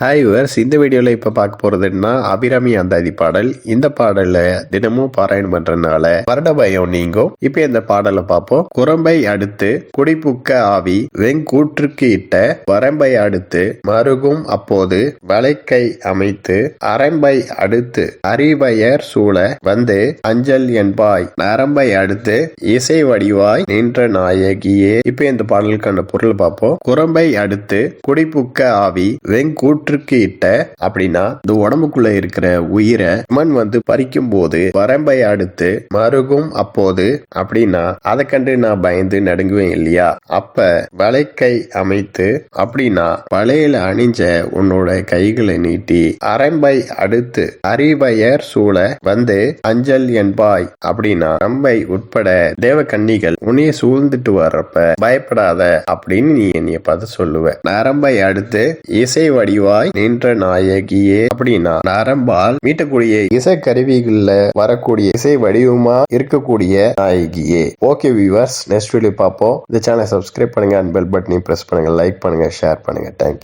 Hi viewers, இந்த வீடியோவில் இப்போ பார்க்க போகிறதுன்னா அபிராமி அந்தாதி பாடல். இந்த பாடலை தினமும் பாராயணம் பண்ணுறதுனால வருட பயம் நீங்கும். இப்போ இந்த பாடலை பார்ப்போம். குரம்பை அடுத்து குடிப்புக்க ஆவி வெங்கூற்றுக்கு இட்ட வரம்பை அடுத்து மருகும் அப்போது வளைக்கை அமைத்து அரம்பை அடுத்து அறிவயர் சூழ வந்து அஞ்சல் என்பாய் நரம்பை அடுத்து இசை வடிவாய் நின்ற நாயகியே. இப்போ இந்த பாடலுக்கான பொருள் பார்ப்போம். குரம்பை அடுத்து குடிப்புக்க ஆவி வெங்கூற்று இட்ட அப்படின்னா இந்த உடம்புக்குள்ள இருக்கிற உயிரை மண் பறிக்கும் போது வரம்பை அடுத்து மருகும் அப்போது அப்படின்னா அதை கண்டு நான் பயந்து நடுங்குவேன் இல்லையா. அப்ப வளைக்கை அமைத்து அப்படின்னா வளையல அணிஞ்ச உன்னோட கைகளை நீட்டி அரம்பை அடுத்து அறிவயர் சூழ வந்து அஞ்சல் என்பாய் அப்படின்னா ரம்பை உட்பட தேவ கன்னிகள் உன்னைய சூழ்ந்துட்டு வர்றப்ப பயப்படாத அப்படின்னு நீ என்னைய பார்த்து சொல்லுவ. நரம்பை அடுத்து இசை வடிவா நின்ற நாயகியே அப்படின்னா நரம்பால் மீட்டக்கூடிய இசை கருவிகள்ல வரக்கூடிய இசை வடிவமா இருக்கக்கூடிய நாயகியே. ஓகே வியூவர்ஸ், நெக்ஸ்ட் வீடியோ பார்ப்போம். இந்த சேனலை சப்ஸ்கிரைப் பண்ணுங்க, பெல் பட்டனையும் பிரஸ் பண்ணுங்க, லைக் பண்ணுங்க, ஷேர் பண்ணுங்க. தேங்க்யூ.